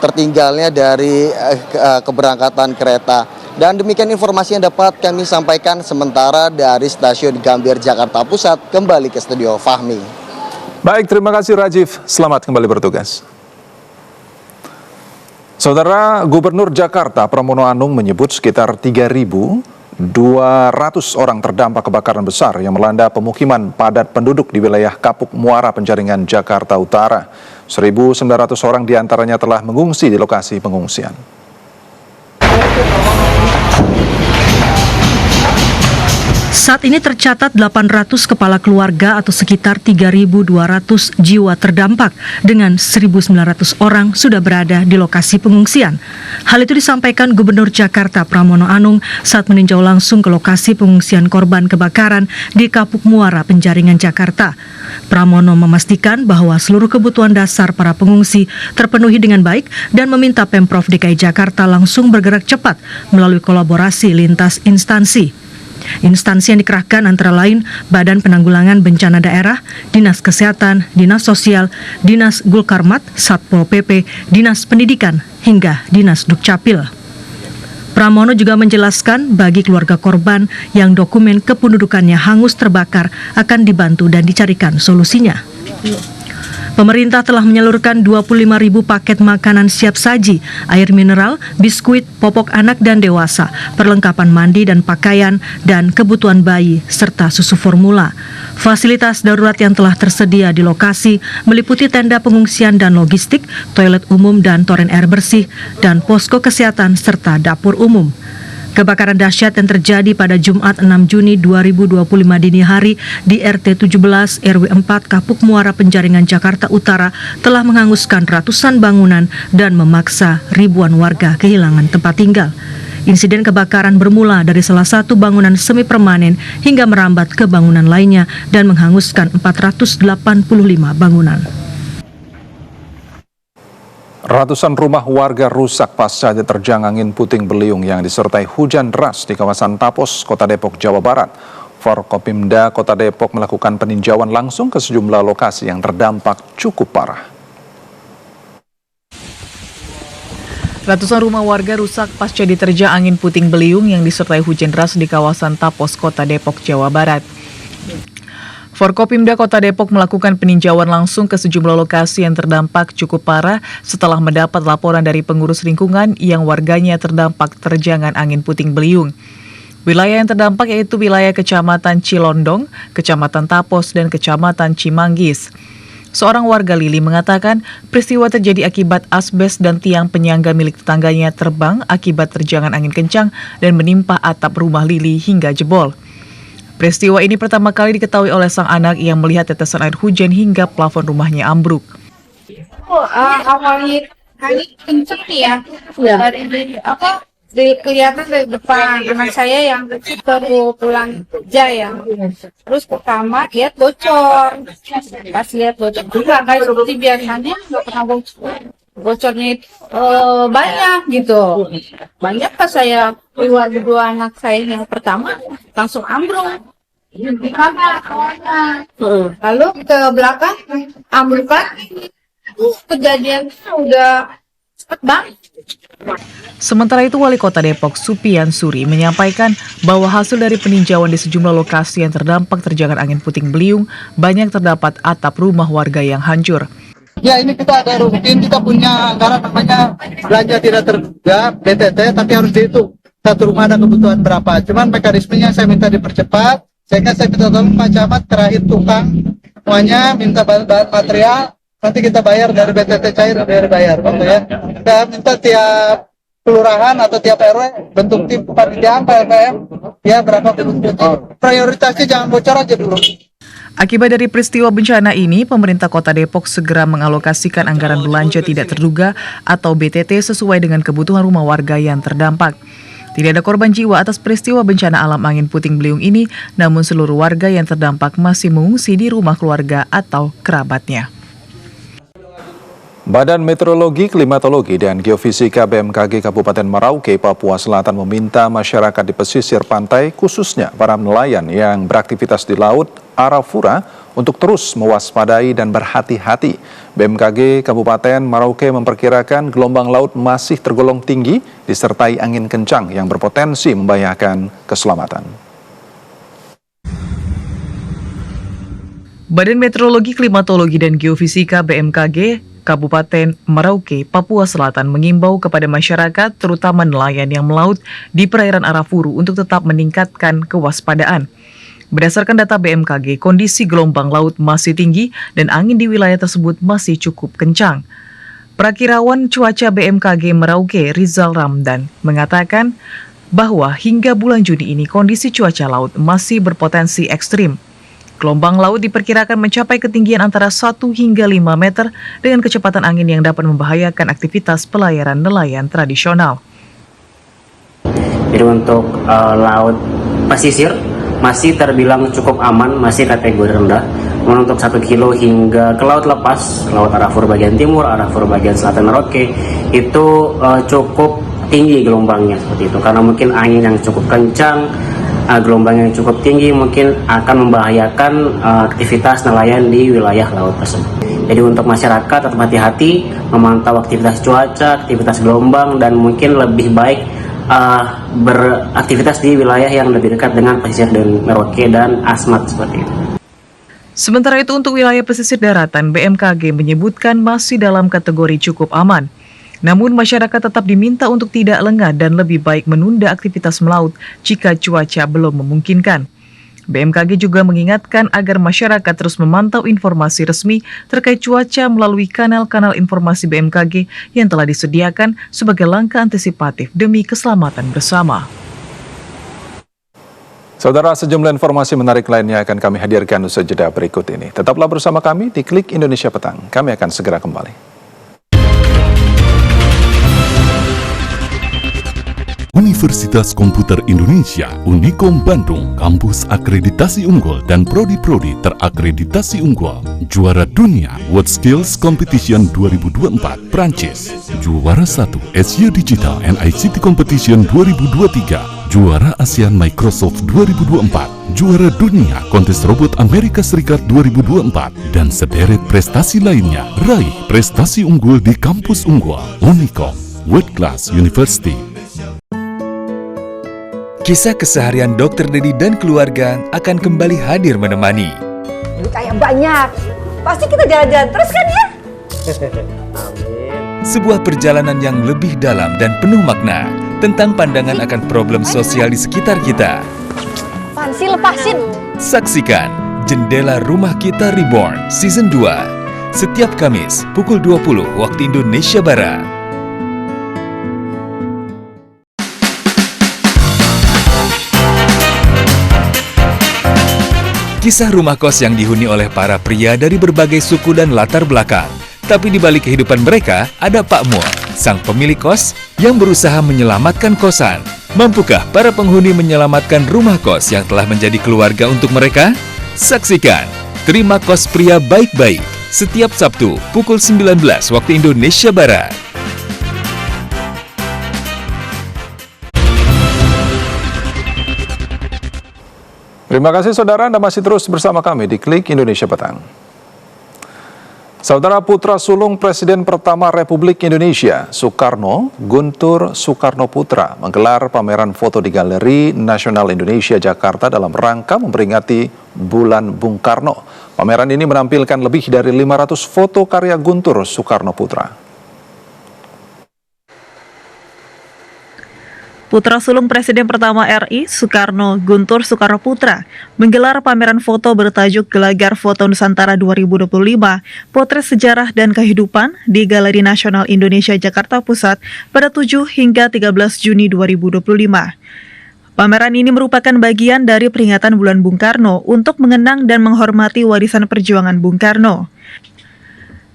tertinggalnya dari keberangkatan kereta. Dan demikian informasi yang dapat kami sampaikan sementara dari Stasiun Gambir Jakarta Pusat. Kembali ke studio, Fahmi. Baik, terima kasih Rajif. Selamat kembali bertugas. Saudara Gubernur Jakarta Pramono Anung menyebut sekitar 3.200 orang terdampak kebakaran besar yang melanda pemukiman padat penduduk di wilayah Kapuk Muara Penjaringan Jakarta Utara. 1.900 orang diantaranya telah mengungsi di lokasi pengungsian. Saat ini tercatat 800 kepala keluarga atau sekitar 3.200 jiwa terdampak dengan 1.900 orang sudah berada di lokasi pengungsian. Hal itu disampaikan Gubernur Jakarta Pramono Anung saat meninjau langsung ke lokasi pengungsian korban kebakaran di Kapuk Muara Penjaringan Jakarta. Pramono memastikan bahwa seluruh kebutuhan dasar para pengungsi terpenuhi dengan baik dan meminta Pemprov DKI Jakarta langsung bergerak cepat melalui kolaborasi lintas instansi. Instansi yang dikerahkan antara lain Badan Penanggulangan Bencana Daerah, Dinas Kesehatan, Dinas Sosial, Dinas Gulkarmat, Satpol PP, Dinas Pendidikan, hingga Dinas Dukcapil. Pramono juga menjelaskan bagi keluarga korban yang dokumen kependudukannya hangus terbakar akan dibantu dan dicarikan solusinya. Pemerintah telah menyalurkan 25.000 paket makanan siap saji, air mineral, biskuit, popok anak dan dewasa, perlengkapan mandi dan pakaian, dan kebutuhan bayi, serta susu formula. Fasilitas darurat yang telah tersedia di lokasi meliputi tenda pengungsian dan logistik, toilet umum dan toren air bersih, dan posko kesehatan serta dapur umum. Kebakaran dahsyat yang terjadi pada Jumat 6 Juni 2025 dini hari di RT 17 RW 4 Kapuk Muara Penjaringan Jakarta Utara telah menghanguskan ratusan bangunan dan memaksa ribuan warga kehilangan tempat tinggal. Insiden kebakaran bermula dari salah satu bangunan semi permanen hingga merambat ke bangunan lainnya dan menghanguskan 485 bangunan. Ratusan rumah warga rusak pasca diterjang angin puting beliung yang disertai hujan deras di kawasan Tapos, Kota Depok, Jawa Barat. Forkopimda Kota Depok melakukan peninjauan langsung ke sejumlah lokasi yang terdampak cukup parah. Ratusan rumah warga rusak pasca diterjang angin puting beliung yang disertai hujan deras di kawasan Tapos, Kota Depok, Jawa Barat. Forkopimda Kota Depok melakukan peninjauan langsung ke sejumlah lokasi yang terdampak cukup parah setelah mendapat laporan dari pengurus lingkungan yang warganya terdampak terjangan angin puting beliung. Wilayah yang terdampak yaitu wilayah Kecamatan Cilondong, Kecamatan Tapos, dan Kecamatan Cimanggis. Seorang warga Lili mengatakan peristiwa terjadi akibat asbes dan tiang penyangga milik tetangganya terbang akibat terjangan angin kencang dan menimpa atap rumah Lili hingga jebol. Peristiwa ini pertama kali diketahui oleh sang anak yang melihat tetesan air hujan hingga plafon rumahnya ambruk. Awalnya angin kenceng nih ya. Kelihatan dari depan anak saya yang baru pulang kerja ya. Terus pertama lihat bocor. Pas lihat bocor juga kayak seperti biasanya nggak pernah bocor. Bocornya banyak gitu. Banyak pas saya keluar berdua anak saya yang pertama langsung ambruk. Di kamar awalnya. Lalu ke belakang ambruk lagi. Kejadian udah cepet bang. Sementara itu, Wali Kota Depok Supian Suri menyampaikan bahwa hasil dari peninjauan di sejumlah lokasi yang terdampak terjangan angin puting beliung, banyak terdapat atap rumah warga yang hancur. Ya, ini kita ada rutin, kita punya anggaran namanya belanja tidak terduga BTT, tapi harus dihitung satu rumah ada kebutuhan berapa. Cuman mekanismenya saya minta dipercepat, sehingga saya minta tolong Pak Camat terakhir tukang semuanya, minta bahan material, nanti kita bayar dari BTT cair, dari bayar, gitu ya. Kita minta tiap kelurahan atau tiap RW bentuk tim kepanitiaan PLPM, ya berapa kebutuhan. Prioritasnya jangan bocor aja dulu. Akibat dari peristiwa bencana ini, pemerintah Kota Depok segera mengalokasikan anggaran belanja tidak terduga atau BTT sesuai dengan kebutuhan rumah warga yang terdampak. Tidak ada korban jiwa atas peristiwa bencana alam angin puting beliung ini, namun seluruh warga yang terdampak masih mengungsi di rumah keluarga atau kerabatnya. Badan Meteorologi, Klimatologi, dan Geofisika BMKG Kabupaten Merauke, Papua Selatan meminta masyarakat di pesisir pantai, khususnya para nelayan yang beraktivitas di Laut Arafura, untuk terus mewaspadai dan berhati-hati. BMKG Kabupaten Merauke memperkirakan gelombang laut masih tergolong tinggi, disertai angin kencang yang berpotensi membahayakan keselamatan. Badan Meteorologi, Klimatologi, dan Geofisika BMKG Kabupaten Merauke, Papua Selatan mengimbau kepada masyarakat, terutama nelayan yang melaut di perairan Arafuru, untuk tetap meningkatkan kewaspadaan. Berdasarkan data BMKG, kondisi gelombang laut masih tinggi dan angin di wilayah tersebut masih cukup kencang. Prakirawan cuaca BMKG Merauke, Rizal Ramdan, mengatakan bahwa hingga bulan Juni ini kondisi cuaca laut masih berpotensi ekstrim. Gelombang laut diperkirakan mencapai ketinggian antara 1 hingga 5 meter dengan kecepatan angin yang dapat membahayakan aktivitas pelayaran nelayan tradisional. Jadi untuk laut pesisir masih terbilang cukup aman, masih kategori rendah. Namun untuk 1 kilo hingga ke laut lepas, Laut Arafura bagian timur, Arafura bagian selatan Merauke, itu cukup tinggi gelombangnya seperti itu. Karena mungkin angin yang cukup kencang, gelombang yang cukup tinggi mungkin akan membahayakan aktivitas nelayan di wilayah laut tersebut. Jadi untuk masyarakat tetap hati-hati memantau aktivitas cuaca, aktivitas gelombang, dan mungkin lebih baik beraktivitas di wilayah yang lebih dekat dengan pesisir dan Merauke dan Asmat seperti itu. Sementara itu untuk wilayah pesisir daratan, BMKG menyebutkan masih dalam kategori cukup aman. Namun masyarakat tetap diminta untuk tidak lengah dan lebih baik menunda aktivitas melaut jika cuaca belum memungkinkan. BMKG juga mengingatkan agar masyarakat terus memantau informasi resmi terkait cuaca melalui kanal-kanal informasi BMKG yang telah disediakan sebagai langkah antisipatif demi keselamatan bersama. Saudara, sejumlah informasi menarik lainnya akan kami hadirkan usai jeda berikut ini. Tetaplah bersama kami di Klik Indonesia Petang. Kami akan segera kembali. Universitas Komputer Indonesia Unikom Bandung, kampus akreditasi unggul dan prodi-prodi terakreditasi unggul. Juara dunia World Skills Competition 2024 Prancis. Juara 1 SU Digital and ICT Competition 2023. Juara ASEAN Microsoft 2024. Juara dunia kontes robot Amerika Serikat 2024. Dan sederet prestasi lainnya. Raih prestasi unggul di kampus unggul Unikom World Class University. Kisah keseharian Dr. Dedi dan keluarga akan kembali hadir menemani. Duit kayak banyak, pasti kita jalan-jalan terus kan ya? Sebuah perjalanan yang lebih dalam dan penuh makna tentang pandangan akan problem sosial di sekitar kita. Apaan sih, lepasin? Saksikan Jendela Rumah Kita Reborn Season 2 setiap Kamis pukul 20 waktu Indonesia Barat. Kisah rumah kos yang dihuni oleh para pria dari berbagai suku dan latar belakang. Tapi di balik kehidupan mereka ada Pak Mul, sang pemilik kos yang berusaha menyelamatkan kosan. Mampukah para penghuni menyelamatkan rumah kos yang telah menjadi keluarga untuk mereka? Saksikan Terima Kos Pria Baik-Baik setiap Sabtu pukul 19 waktu Indonesia Barat. Terima kasih saudara, Anda masih terus bersama kami di Klik Indonesia Petang. Saudara putra sulung Presiden pertama Republik Indonesia, Soekarno, Guntur Soekarno Putra, menggelar pameran foto di Galeri Nasional Indonesia Jakarta dalam rangka memperingati Bulan Bung Karno. Pameran ini menampilkan lebih dari 500 foto karya Guntur Soekarno Putra. Putra sulung Presiden pertama RI, Soekarno, Guntur Soekarno Putra, menggelar pameran foto bertajuk Gelagar Foto Nusantara 2025, Potret Sejarah dan Kehidupan di Galeri Nasional Indonesia Jakarta Pusat pada 7 hingga 13 Juni 2025. Pameran ini merupakan bagian dari peringatan Bulan Bung Karno untuk mengenang dan menghormati warisan perjuangan Bung Karno.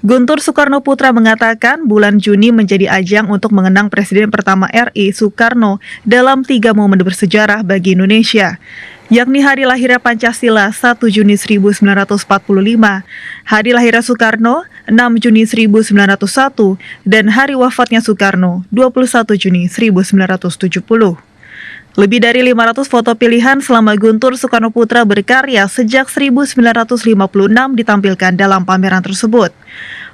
Guntur Soekarno Putra mengatakan bulan Juni menjadi ajang untuk mengenang Presiden pertama RI, Soekarno, dalam 3 momen bersejarah bagi Indonesia, yakni hari lahirnya Pancasila 1 Juni 1945, hari lahirnya Soekarno 6 Juni 1901, dan hari wafatnya Soekarno 21 Juni 1970. Lebih dari 500 foto pilihan selama Guntur Soekarno Putra berkarya sejak 1956 ditampilkan dalam pameran tersebut.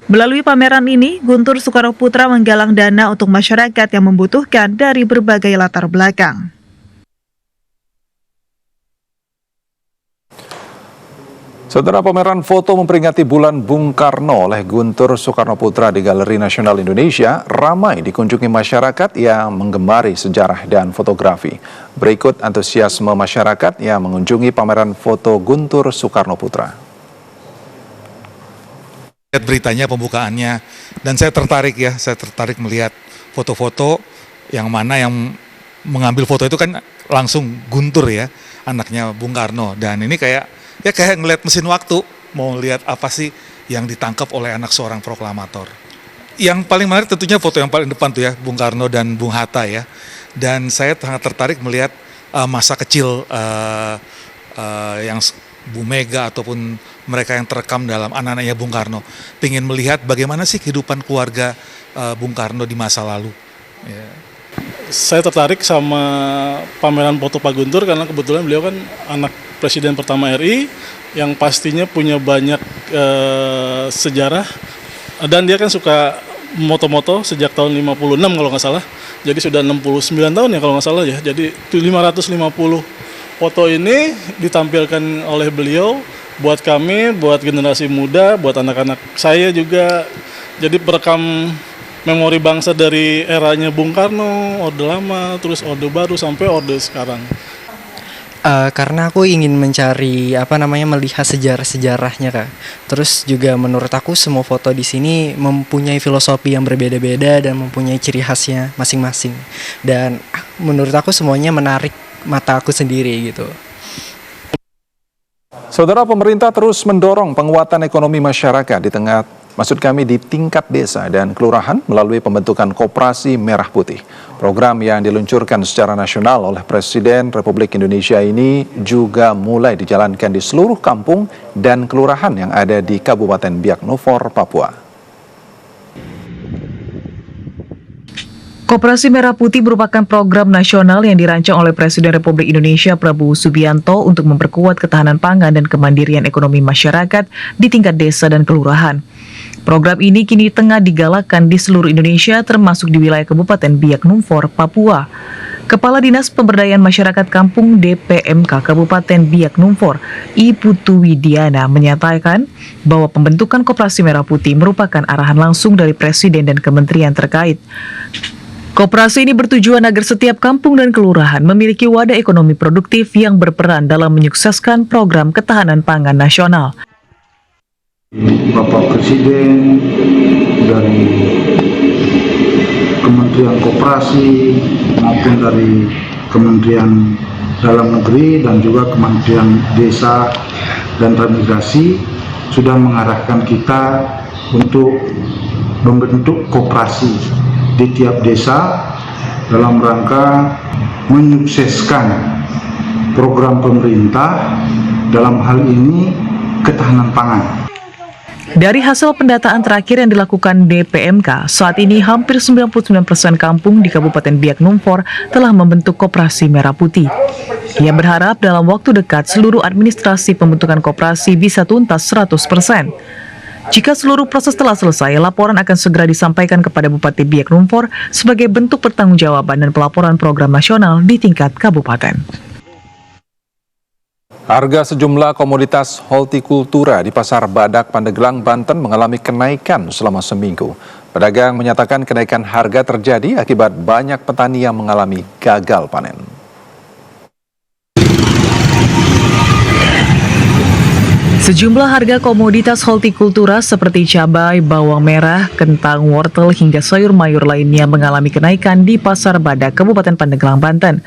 Melalui pameran ini, Guntur Soekarno Putra menggalang dana untuk masyarakat yang membutuhkan dari berbagai latar belakang. Saudara, pameran foto memperingati Bulan Bung Karno oleh Guntur Soekarno Putra di Galeri Nasional Indonesia ramai dikunjungi masyarakat yang menggemari sejarah dan fotografi. Berikut antusiasme masyarakat yang mengunjungi pameran foto Guntur Soekarno Putra. Lihat beritanya, pembukaannya, dan saya tertarik melihat foto-foto yang mana yang mengambil foto itu kan langsung Guntur ya, anaknya Bung Karno, dan ini kayak ngelihat mesin waktu, mau lihat apa sih yang ditangkap oleh anak seorang proklamator. Yang paling menarik tentunya foto yang paling depan tuh ya, Bung Karno dan Bung Hatta ya. Dan saya sangat tertarik melihat masa kecil yang Bu Mega ataupun mereka yang terekam dalam anak-anaknya Bung Karno. Pengen melihat bagaimana sih kehidupan keluarga Bung Karno di masa lalu. Ya. Saya tertarik sama pameran foto Pak Guntur karena kebetulan beliau kan anak Presiden pertama RI yang pastinya punya banyak sejarah, dan dia kan suka moto-moto sejak tahun 56 kalau nggak salah, jadi sudah 69 tahun ya kalau nggak salah ya, jadi 550 foto ini ditampilkan oleh beliau buat kami, buat generasi muda, buat anak-anak saya juga, jadi perekam memori bangsa dari eranya Bung Karno, Orde Lama, terus Orde Baru sampai Orde sekarang. Karena aku ingin mencari melihat sejarah-sejarahnya Kak. Terus juga menurut aku semua foto di sini mempunyai filosofi yang berbeda-beda dan mempunyai ciri khasnya masing-masing. Dan menurut aku semuanya menarik mata aku sendiri gitu. Saudara, pemerintah terus mendorong penguatan ekonomi masyarakat di tingkat desa dan kelurahan melalui pembentukan Koperasi Merah Putih. Program yang diluncurkan secara nasional oleh Presiden Republik Indonesia ini juga mulai dijalankan di seluruh kampung dan kelurahan yang ada di Kabupaten Biak Numfor, Papua. Koperasi Merah Putih merupakan program nasional yang dirancang oleh Presiden Republik Indonesia Prabowo Subianto untuk memperkuat ketahanan pangan dan kemandirian ekonomi masyarakat di tingkat desa dan kelurahan. Program ini kini tengah digalakkan di seluruh Indonesia termasuk di wilayah Kabupaten Biak Numfor, Papua. Kepala Dinas Pemberdayaan Masyarakat Kampung DPMK Kabupaten Biak Numfor, I Putu Widiana menyatakan bahwa pembentukan Koperasi Merah Putih merupakan arahan langsung dari Presiden dan kementerian terkait. Koperasi ini bertujuan agar setiap kampung dan kelurahan memiliki wadah ekonomi produktif yang berperan dalam menyukseskan program ketahanan pangan nasional. Bapak Presiden, dari Kementerian Koperasi maupun dari Kementerian Dalam Negeri dan juga Kementerian Desa dan Transmigrasi sudah mengarahkan kita untuk membentuk koperasi di tiap desa dalam rangka menyukseskan program pemerintah dalam hal ini ketahanan pangan. Dari hasil pendataan terakhir yang dilakukan DPMK, saat ini hampir 99% kampung di Kabupaten Biak Numfor telah membentuk Koperasi Merah Putih. Ia berharap dalam waktu dekat seluruh administrasi pembentukan koperasi bisa tuntas 100%. Jika seluruh proses telah selesai, laporan akan segera disampaikan kepada Bupati Biak Numfor sebagai bentuk pertanggungjawaban dan pelaporan program nasional di tingkat kabupaten. Harga sejumlah komoditas hortikultura di Pasar Badak, Pandeglang, Banten mengalami kenaikan selama seminggu. Pedagang menyatakan kenaikan harga terjadi akibat banyak petani yang mengalami gagal panen. Sejumlah harga komoditas hortikultura seperti cabai, bawang merah, kentang, wortel, hingga sayur mayur lainnya mengalami kenaikan di Pasar Badak, Kabupaten Pandeglang, Banten.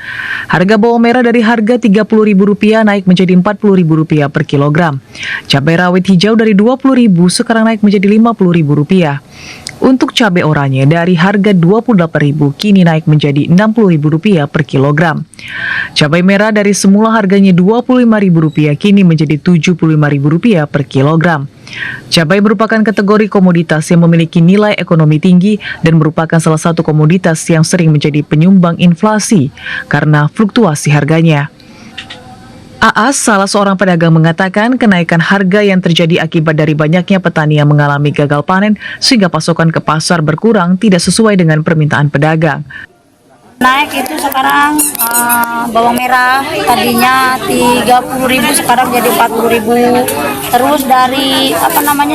Harga bawang merah dari harga Rp30.000 naik menjadi Rp40.000 per kilogram. Cabai rawit hijau dari Rp20.000 sekarang naik menjadi Rp50.000. Untuk cabai oranye dari harga Rp28.000 kini naik menjadi Rp60.000 per kilogram. Cabai merah dari semula harganya Rp25.000 kini menjadi Rp75.000 per kilogram. Cabai merupakan kategori komoditas yang memiliki nilai ekonomi tinggi dan merupakan salah satu komoditas yang sering menjadi penyumbang inflasi karena fluktuasi harganya. Aas, salah seorang pedagang, mengatakan kenaikan harga yang terjadi akibat dari banyaknya petani yang mengalami gagal panen sehingga pasokan ke pasar berkurang tidak sesuai dengan permintaan pedagang. Naik itu sekarang bawang merah tadinya Rp30.000 sekarang jadi Rp40.000. Terus dari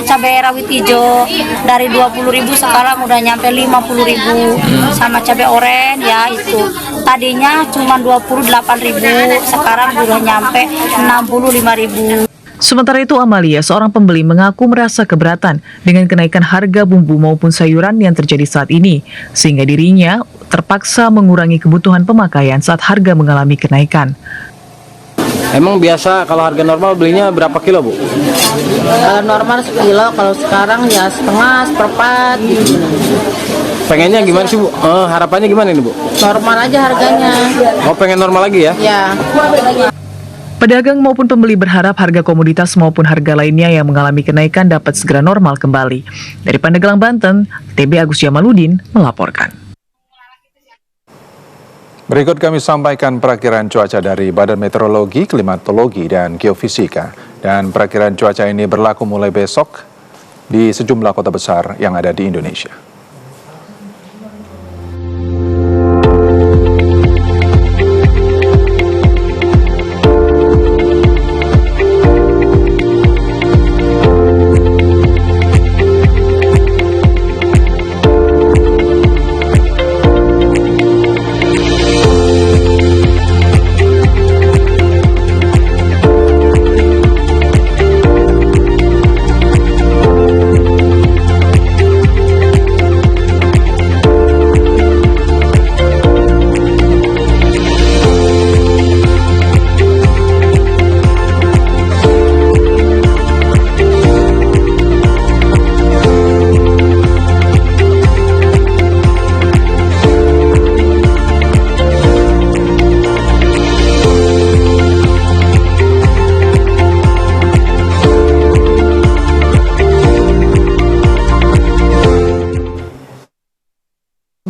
cabai rawit hijau dari Rp20.000 sekarang udah nyampe Rp50.000. Sama cabai oranye ya itu tadinya cuma Rp28.000 sekarang udah nyampe Rp65.000. Sementara itu, Amalia, seorang pembeli, mengaku merasa keberatan dengan kenaikan harga bumbu maupun sayuran yang terjadi saat ini, sehingga dirinya terpaksa mengurangi kebutuhan pemakaian saat harga mengalami kenaikan. Emang biasa kalau harga normal belinya berapa kilo, Bu? Kalau normal sekilo, kalau sekarang ya setengah, seperempat. Pengennya gimana sih, Bu? Harapannya gimana nih, Bu? Normal aja harganya. Oh, pengen normal lagi ya? Ya. Pedagang maupun pembeli berharap harga komoditas maupun harga lainnya yang mengalami kenaikan dapat segera normal kembali. Dari Pandeglang, Banten, TB Agus Jamaludin melaporkan. Berikut kami sampaikan perakiran cuaca dari Badan Meteorologi, Klimatologi, dan Geofisika. Dan perakiran cuaca ini berlaku mulai besok di sejumlah kota besar yang ada di Indonesia.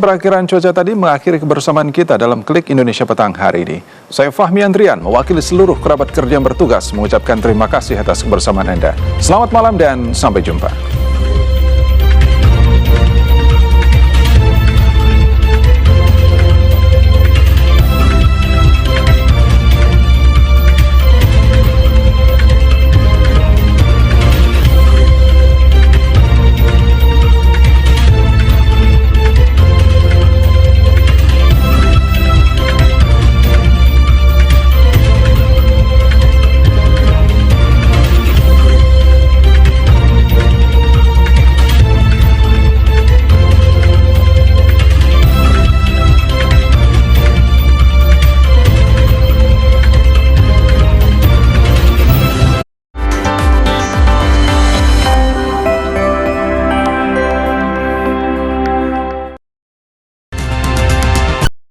Perakiran cuaca tadi mengakhiri kebersamaan kita dalam Klik Indonesia Petang hari ini. Saya Fahmi Andrian, mewakili seluruh kerabat kerja yang bertugas, mengucapkan terima kasih atas kebersamaan Anda. Selamat malam dan sampai jumpa.